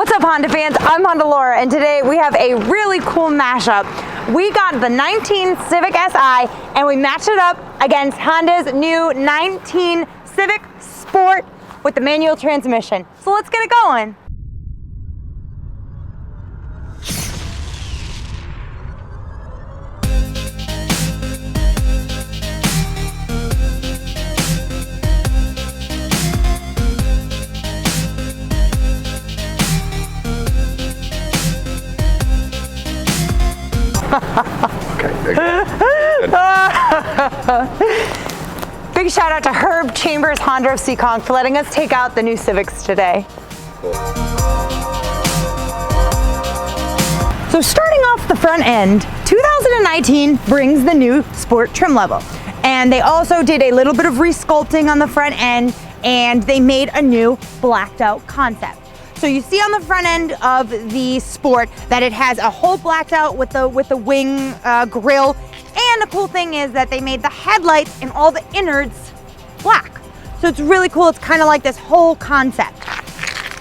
What's up, Honda fans? I'm Honda Laura, and today we have a really cool mashup. We got the 19 Civic Si, and we matched it up against Honda's new 19 Civic Sport with the manual transmission. So let's get it going. Big shout out to Herb Chambers Honda of Seekonk for letting us take out the new Civics today. Cool. So starting off the front end, 2019 brings the new Sport trim level. And they also did a little bit of resculpting on the front end, and they made a new blacked out concept. So you see on the front end of the Sport that it has a whole blacked out with the wing grill. And the cool thing is that they made the headlights and all the innards black. So it's really cool. It's kind of like this whole concept.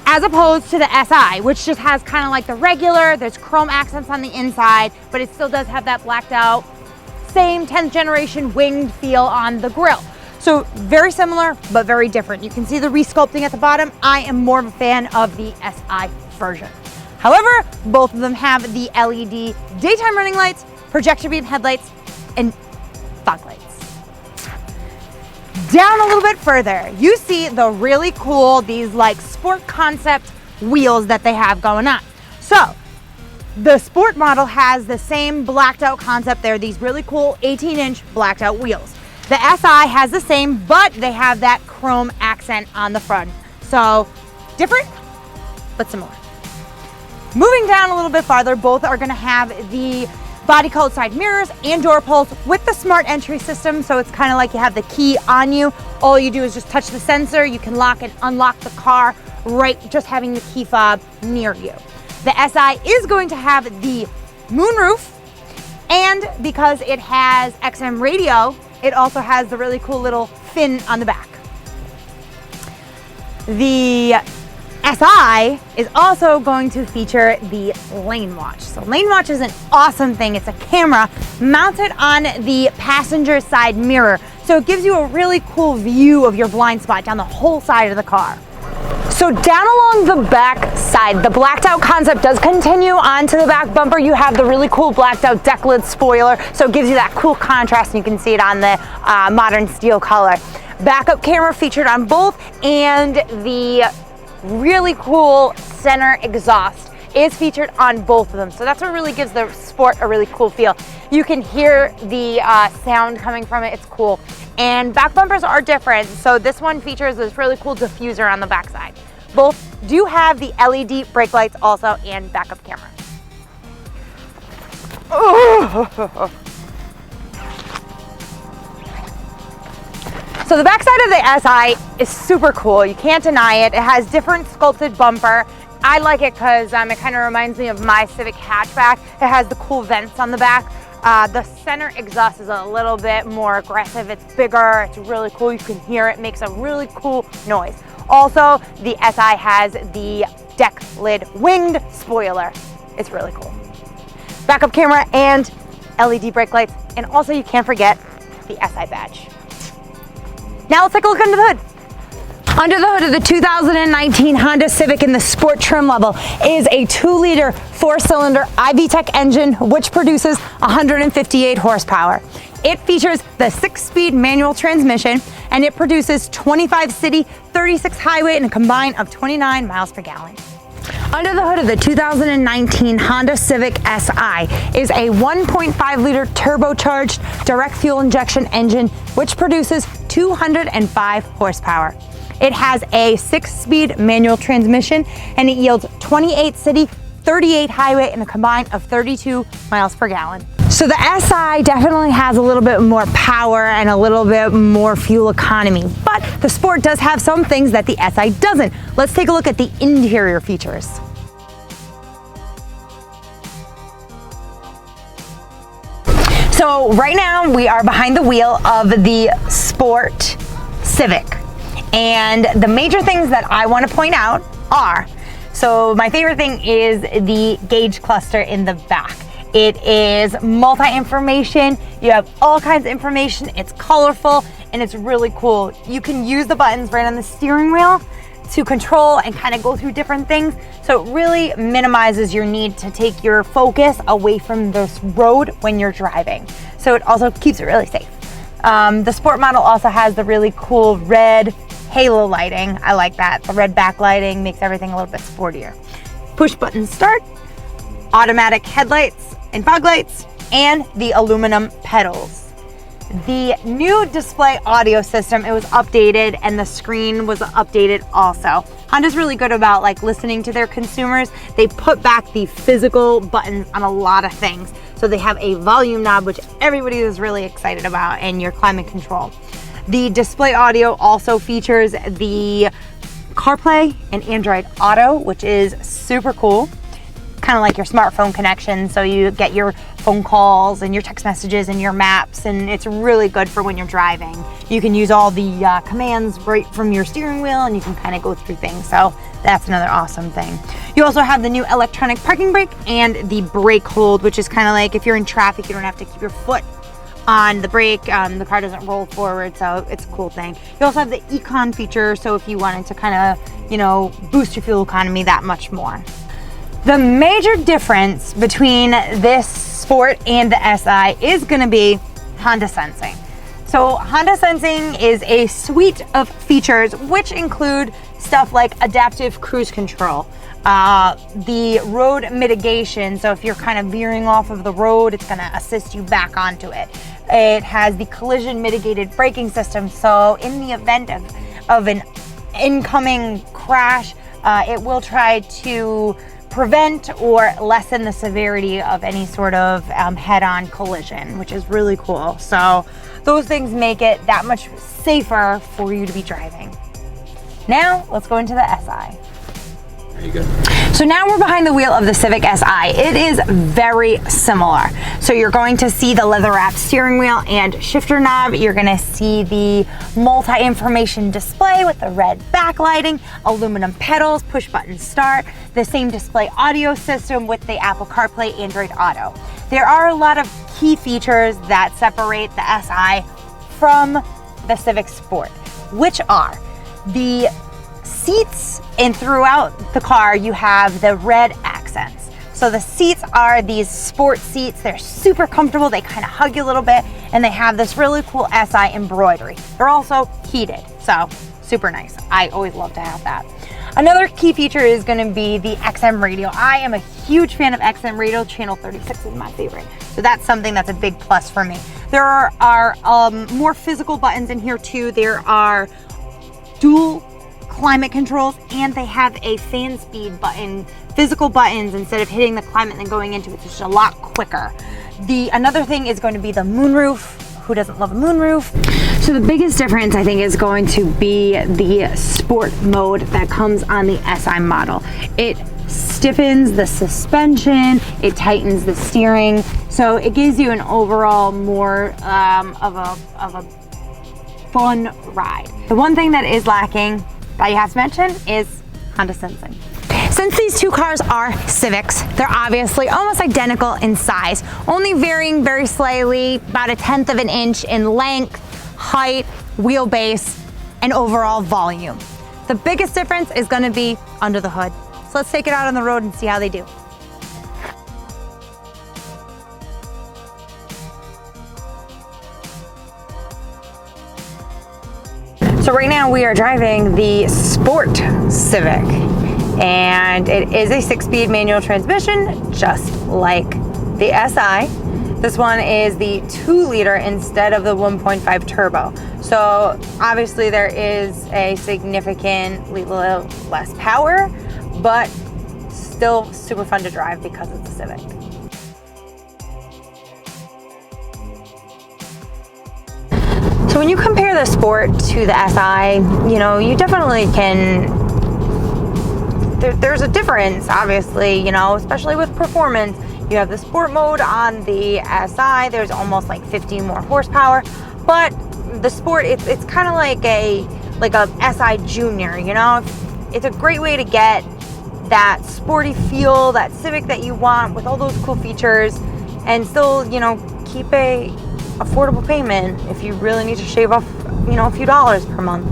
As opposed to the Si, which just has kind of like the regular, there's chrome accents on the inside, but it still does have that blacked out, same 10th generation winged feel on the grill. So very similar, but very different. You can see the resculpting at the bottom. I am more of a fan of the Si version. However, both of them have the LED daytime running lights, projector beam headlights, and fog lights. Down a little bit further, you see the really cool, these like Sport concept wheels that they have going on. So the Sport model has the same blacked out concept. They're these really cool 18-inch blacked out wheels. The Si has the same, but they have that chrome accent on the front. So different, but similar. Moving down a little bit farther, both are gonna have the body colored side mirrors and door pulls with the smart entry system. So it's kind of like you have the key on you. All you do is just touch the sensor. You can lock and unlock the car right just having the key fob near you. The Si is going to have the moonroof, and because it has XM radio, it also has the really cool little fin on the back. The Si is also going to feature the lane watch. So lane watch is an awesome thing. It's a camera mounted on the passenger side mirror. So it gives you a really cool view of your blind spot down the whole side of the car. So down along the back side, the blacked out concept does continue onto the back bumper. You have the really cool blacked out deck lid spoiler. So it gives you that cool contrast, and you can see it on the modern steel color. Backup camera featured on both, and the really cool center exhaust is featured on both of them. So that's what really gives the Sport a really cool feel. You can hear the sound coming from it. It's cool. And back bumpers are different. So this one features this really cool diffuser on the backside. Both do have the LED brake lights also and backup camera. So the backside of the Si is super cool. You can't deny it. It has different sculpted bumper. I like it because it kind of reminds me of my Civic hatchback. It has the cool vents on the back. The center exhaust is a little bit more aggressive. It's bigger. It's really cool. You can hear it. Makes a really cool noise. Also, the Si has the deck lid winged spoiler. It's really cool. Backup camera and LED brake lights. And also, you can't forget the Si badge. Now let's take a look under the hood. Under the hood of the 2019 Honda Civic in the Sport trim level is a 2-liter 4-cylinder iVTEC engine, which produces 158 horsepower. It features the 6-speed manual transmission, and it produces 25 city, 36 highway, and a combine of 29 miles per gallon. Under the hood of the 2019 Honda Civic Si is a 1.5-liter turbocharged direct fuel injection engine, which produces 205 horsepower. It has a 6-speed manual transmission, and it yields 28 city, 38 highway, and a combine of 32 miles per gallon. So the Si definitely has a little bit more power and a little bit more fuel economy, but the Sport does have some things that the Si doesn't. Let's take a look at the interior features. So right now we are behind the wheel of the Sport Civic. And the major things that I want to point out are So my favorite thing is the gauge cluster in the back. It is multi-information. You have all kinds of information. It's colorful and it's really cool. You can use the buttons right on the steering wheel to control and kind of go through different things. So it really minimizes your need to take your focus away from this road when you're driving. So it also keeps it really safe. The Sport model also has the really cool red halo lighting. I like that. The red backlighting makes everything a little bit sportier. Push button start, automatic headlights and fog lights, and the aluminum pedals. The new display audio system, it was updated and the screen was updated also. Honda's really good about like listening to their consumers. They put back the physical buttons on a lot of things. So they have a volume knob, which everybody is really excited about, and your climate control. The display audio also features the CarPlay and Android Auto, which is super cool. Kind of like your smartphone connection, so you get your phone calls and your text messages and your maps, and it's really good for when you're driving. You can use all the commands right from your steering wheel, and you can kind of go through things, so that's another awesome thing. You also have the new electronic parking brake and the brake hold, which is kind of like if you're in traffic, you don't have to keep your foot on the brake, the car doesn't roll forward, so it's a cool thing. You also have the Econ feature, so if you wanted to kind of, you know, boost your fuel economy that much more. The major difference between this Sport and the Si is going to be Honda Sensing. So Honda Sensing is a suite of features which include stuff like adaptive cruise control, the road mitigation, so if you're kind of veering off of the road, it's going to assist you back onto it. It has the collision mitigated braking system, so in the event of an incoming crash, it will try to prevent or lessen the severity of any sort of head-on collision, which is really cool. So those things make it that much safer for you to be driving. Now let's go into the Si. There you go. So now we're behind the wheel of the Civic Si. It is very similar. So you're going to see the leather wrapped steering wheel and shifter knob. You're going to see the multi-information display with the red backlighting, aluminum pedals, push button start, the same display audio system with the Apple CarPlay, Android Auto. There are a lot of key features that separate the Si from the Civic Sport, which are the seats, and throughout the car you have the red accents. So the seats are these sport seats. They're super comfortable. They kind of hug you a little bit, and they have this really cool Si embroidery. They're also heated, so super nice. I always love to have that. Another key feature is going to be the XM radio. I am a huge fan of XM radio. Channel 36 is my favorite, so that's something that's a big plus for me. There are more physical buttons in here too. There are dual climate controls, and they have a fan speed button, physical buttons, instead of hitting the climate and then going into it. It's just a lot quicker. Another thing is going to be the moonroof. Who doesn't love a moonroof? So the biggest difference, I think, is going to be the sport mode that comes on the Si model. It stiffens the suspension, it tightens the steering, so it gives you an overall more of a fun ride. The one thing that is lacking that you have to mention is Honda Sensing. Since these two cars are Civics, they're obviously almost identical in size, only varying very slightly, about 1/10 of an inch in length, height, wheelbase, and overall volume. The biggest difference is going to be under the hood. So let's take it out on the road and see how they do. So right now we are driving the Sport Civic, and it is a 6-speed manual transmission, just like the Si. This one is the 2-liter instead of the 1.5 turbo. So obviously there is a significantly less power, but still super fun to drive because it's a Civic. So when you compare the Sport to the Si, you know, you definitely can, there's a difference, obviously, you know, especially with performance. You have the Sport mode on the Si, there's almost like 15 more horsepower, but the Sport, it's kind of like a Si Junior, you know? It's a great way to get that sporty feel, that Civic that you want with all those cool features, and still, you know, keep a affordable payment if you really need to shave off, you know, a few dollars per month.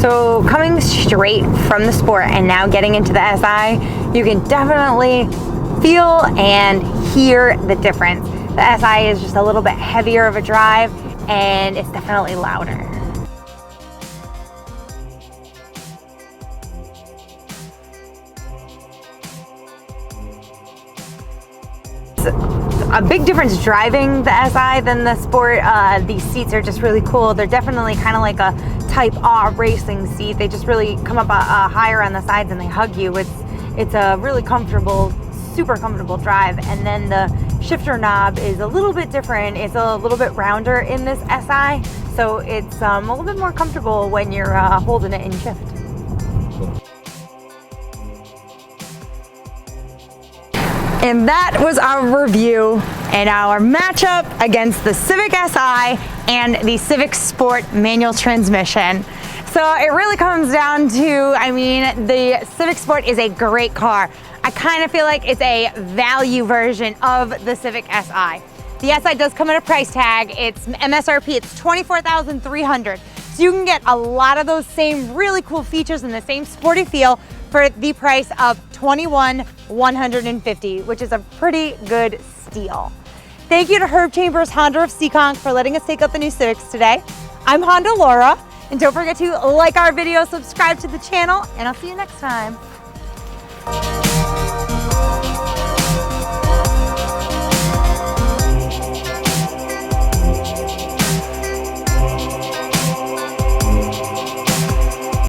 So coming straight from the Sport and now getting into the SI, you can definitely feel and hear the difference. The SI is just a little bit heavier of a drive, and it's definitely louder. A big difference driving the SI than the Sport. These seats are just really cool. They're definitely kind of like a Type R racing seat. They just really come up higher on the sides and they hug you. It's a really comfortable, super comfortable drive. And then the shifter knob is a little bit different. It's a little bit rounder in this SI, so it's a little bit more comfortable when you're holding it in shift. And that was our review and our matchup against the Civic Si and the Civic Sport manual transmission. So it really comes down to, I mean, the Civic Sport is a great car. I kind of feel like it's a value version of the Civic Si. The Si does come at a price tag. It's MSRP, it's $24,300. So you can get a lot of those same really cool features and the same sporty feel for the price of $21,150, which is a pretty good steal. Thank you to Herb Chambers Honda of Seekonk for letting us take out the new Civics today. I'm Honda Laura, and don't forget to like our video, subscribe to the channel, and I'll see you next time.